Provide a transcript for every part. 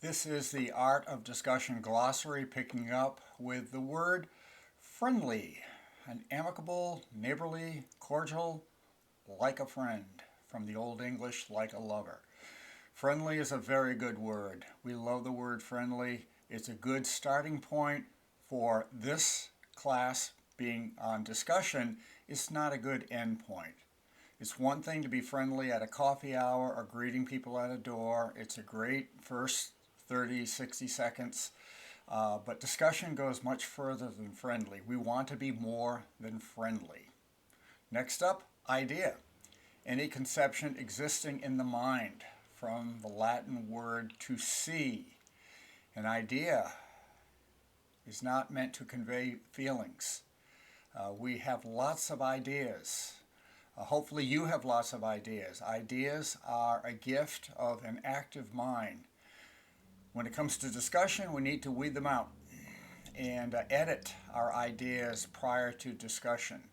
This is the Art of Discussion Glossary, picking up with the word friendly, an amicable, neighborly, cordial, like a friend, from the Old English, like a lover. Friendly is a very good word. We love the word friendly. It's a good starting point for this class being on discussion. It's not a good end point. It's one thing to be friendly at a coffee hour or greeting people at a door. It's a great first 30, 60 seconds. But discussion goes much further than friendly. We want to be more than friendly. Next up, idea. Any conception existing in the mind, from the Latin word to see. An idea is not meant to convey feelings. We have lots of ideas. Hopefully you have lots of ideas. Ideas are a gift of an active mind. When it comes to discussion, we need to weed them out and edit our ideas prior to discussion.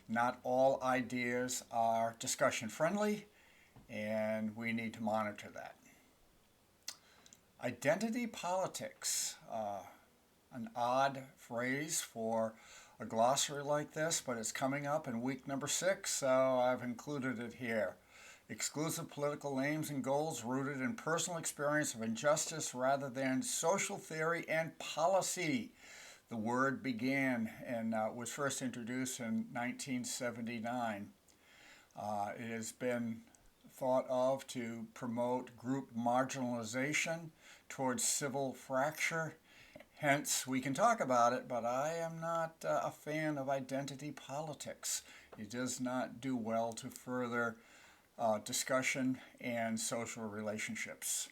Not all ideas are discussion friendly, and we need to monitor that. Identity politics, an odd phrase for a glossary like this, but it's coming up in week number 6, so I've included it here. Exclusive political aims and goals rooted in personal experience of injustice rather than social theory and policy. The word began and was first introduced in 1979. It has been thought of to promote group marginalization towards civil fracture. Hence, we can talk about it, but I am not a fan of identity politics. It does not do well to further discussion and social relationships.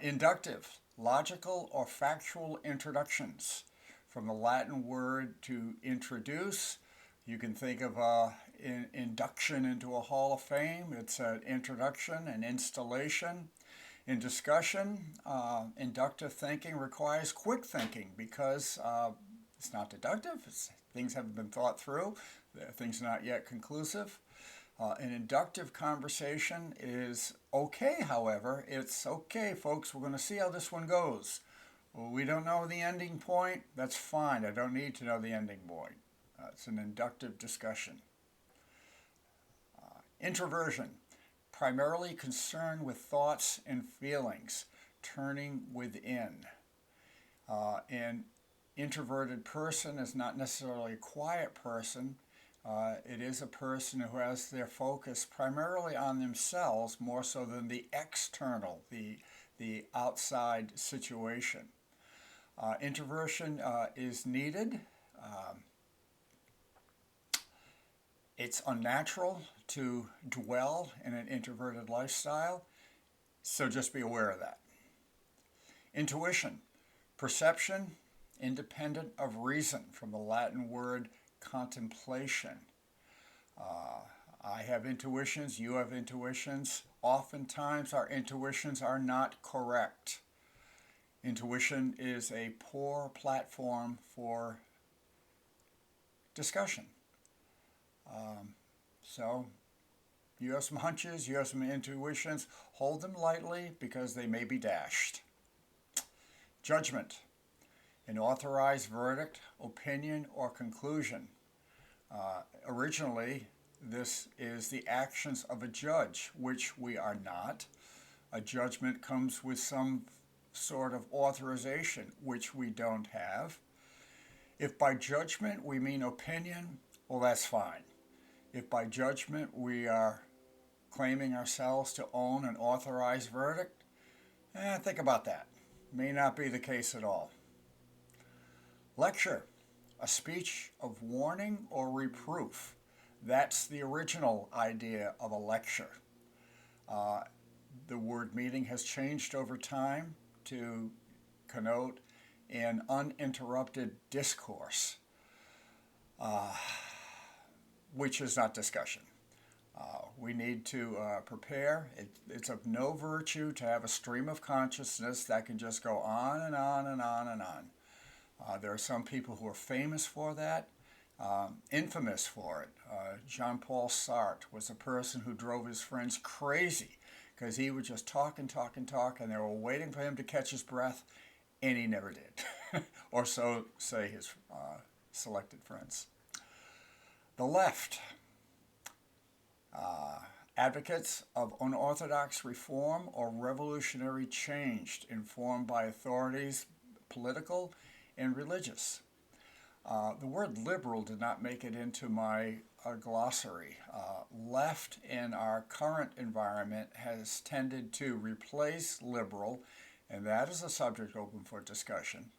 Inductive, logical or factual introductions. From the Latin word to introduce, you can think of induction into a hall of fame. It's an introduction, an installation. In discussion, inductive thinking requires quick thinking because it's not deductive. Things haven't been thought through. Things are not yet conclusive. An inductive conversation is okay, however. It's okay, folks, we're going to see how this one goes. Well, we don't know the ending point. That's fine. I don't need to know the ending point. It's an inductive discussion. Introversion, primarily concerned with thoughts and feelings, turning within. An introverted person is not necessarily a quiet person. It is a person who has their focus primarily on themselves more so than the external, the outside situation. Introversion is needed. It's unnatural to dwell in an introverted lifestyle, so just be aware of that. Intuition, perception independent of reason, from the Latin word contemplation. I have intuitions, you have intuitions. Oftentimes our intuitions are not correct. Intuition is a poor platform for discussion. So you have some hunches, you have some intuitions. Hold them lightly because they may be dashed. Judgment, an authorized verdict, opinion, or conclusion. Originally, this is the actions of a judge, which we are not. A judgment comes with some sort of authorization, which we don't have. If by judgment we mean opinion, well, that's fine. If by judgment we are claiming ourselves to own an authorized verdict, think about that. May not be the case at all. Lecture, a speech of warning or reproof. That's the original idea of a lecture. The word meeting has changed over time to connote an uninterrupted discourse, which is not discussion. We need to prepare. It's of no virtue to have a stream of consciousness that can just go on and on and on and on. There are some people who are famous for that, infamous for it. Jean-Paul Sartre was a person who drove his friends crazy because he would just talk and talk and talk, and they were waiting for him to catch his breath, and he never did. Or so say his selected friends. The left, advocates of unorthodox reform or revolutionary change informed by authorities, political and religious. The word liberal did not make it into my glossary. Left in our current environment has tended to replace liberal, and that is a subject open for discussion.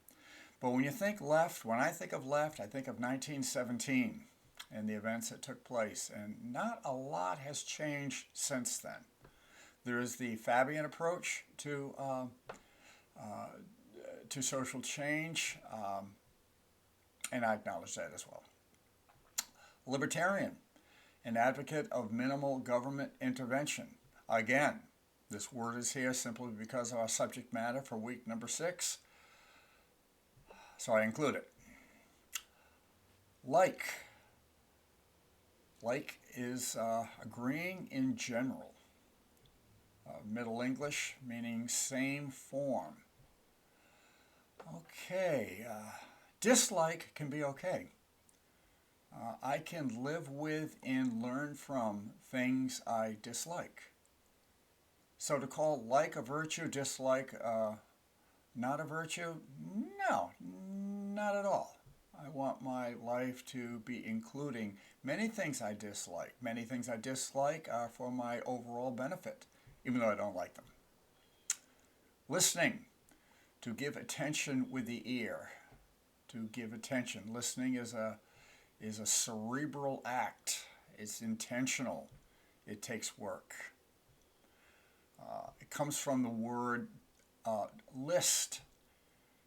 But when you think left, when I think of left, I think of 1917 and the events that took place, and not a lot has changed since then. There is the Fabian approach to social change, and I acknowledge that as well. Libertarian, an advocate of minimal government intervention. Again, this word is here simply because of our subject matter for week number 6, so I include it. Like is agreeing in general. Middle English meaning same form. Okay, dislike can be okay. I can live with and learn from things I dislike. So to call like a virtue, dislike not a virtue? No, not at all. I want my life to be including many things I dislike. Many things I dislike are for my overall benefit, even though I don't like them. Listening, to give attention with the ear. To give attention. Listening is a cerebral act. It's intentional. It takes work. It comes from the word list.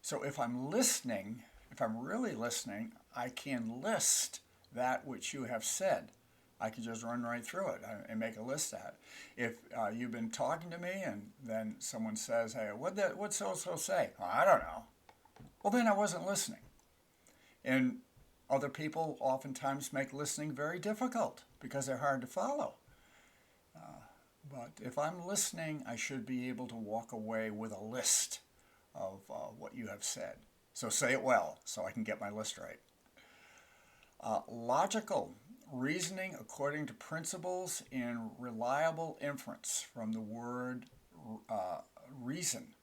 So if I'm listening, if I'm really listening, I can list that which you have said. I can just run right through it and make a list of it. If you've been talking to me and then someone says, hey, what'd so-and-so say? Oh, I don't know. Well, then I wasn't listening. And other people oftentimes make listening very difficult because they're hard to follow. But if I'm listening, I should be able to walk away with a list of what you have said. So say it well so I can get my list right. Logical, reasoning according to principles and reliable inference from the word reason.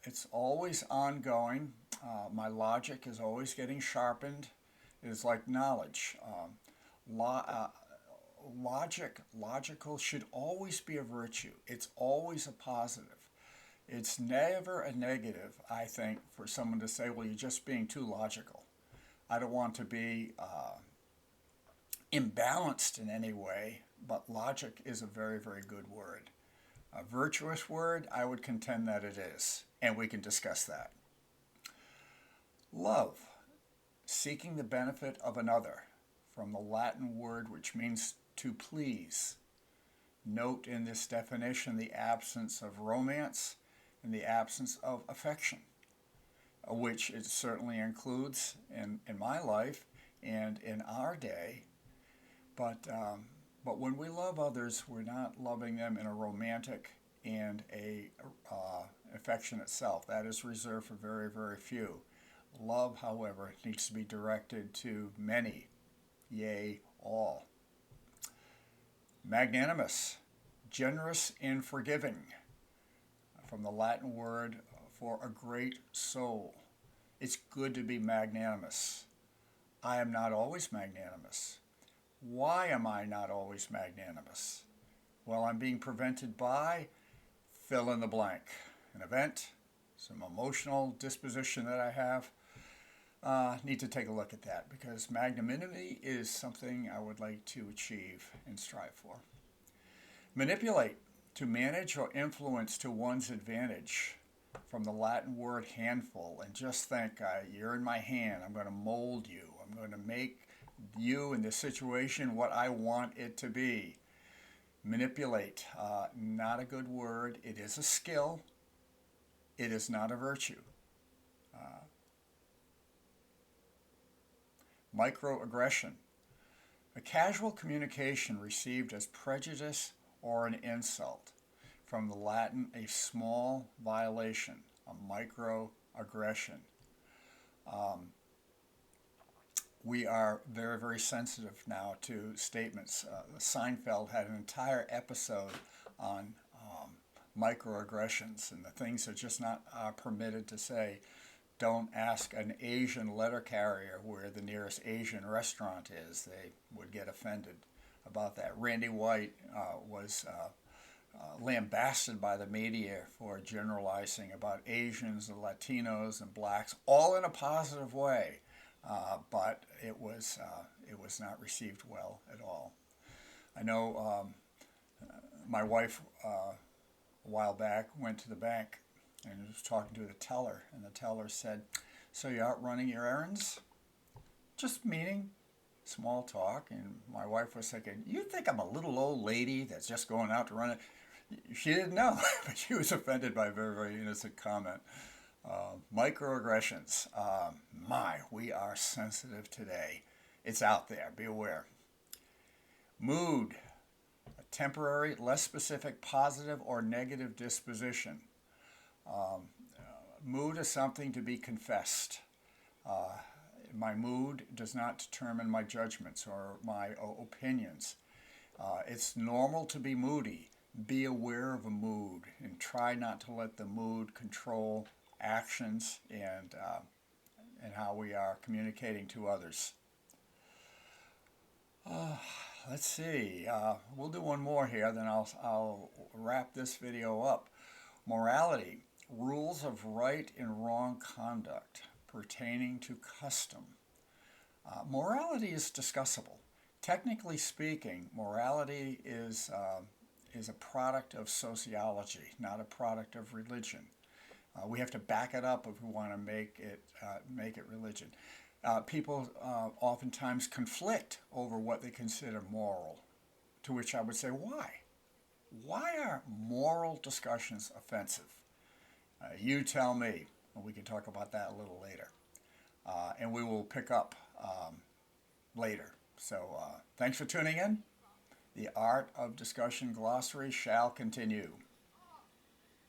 It's always ongoing. My logic is always getting sharpened. It is like knowledge. Logical should always be a virtue. It's always a positive. It's never a negative, I think, for someone to say, well, you're just being too logical. I don't want to be imbalanced in any way, but logic is a very, very good word. A virtuous word, I would contend that it is, and we can discuss that. Love, seeking the benefit of another, from the Latin word which means to please. Note in this definition the absence of romance and the absence of affection, which it certainly includes in my life and in our day. But when we love others, we're not loving them in a romantic and a affectionate self. That is reserved for very, very few. Love, however, needs to be directed to many, yea, all. Magnanimous, generous and forgiving, from the Latin word for a great soul. It's good to be magnanimous. I am not always magnanimous. Why am I not always magnanimous? Well, I'm being prevented by fill in the blank. An event, some emotional disposition that I have. Need to take a look at that because magnanimity is something I would like to achieve and strive for. Manipulate, to manage or influence to one's advantage, from the Latin word handful. And just think, you're in my hand. I'm going to mold you. I'm going to make you in this situation what I want it to be. Manipulate, not a good word. It is a skill. It is not a virtue. Microaggression, a casual communication received as prejudice or an insult. From the Latin, a small violation, a microaggression. We are very, very sensitive now to statements. Seinfeld had an entire episode on microaggressions and the things that just not permitted to say. Don't ask an Asian letter carrier where the nearest Asian restaurant is. They would get offended about that. Randy White was lambasted by the media for generalizing about Asians and Latinos and blacks, all in a positive way. But it was not received well at all. I know my wife a while back went to the bank and was talking to the teller, and the teller said, "So you're out running your errands?" Just meaning small talk, and my wife was thinking, "You think I'm a little old lady that's just going out to run it?" She didn't know, but she was offended by a very, very innocent comment. Microaggressions. We are sensitive today. It's out there. Be aware. Mood. A temporary, less specific, positive or negative disposition. Mood is something to be confessed. My mood does not determine my judgments or my opinions. It's normal to be moody. Be aware of a mood and try not to let the mood control actions and how we are communicating to others. Let's see. We'll do one more here, then I'll wrap this video up. Morality. Rules of right and wrong conduct pertaining to custom. Morality is discussable. Technically speaking, morality is a product of sociology, not a product of religion. We have to back it up if we want to make it religion. People oftentimes conflict over what they consider moral, to which I would say, why? Why are moral discussions offensive? You tell me, and we can talk about that a little later. And we will pick up later. So thanks for tuning in. The Art of Discussion Glossary shall continue.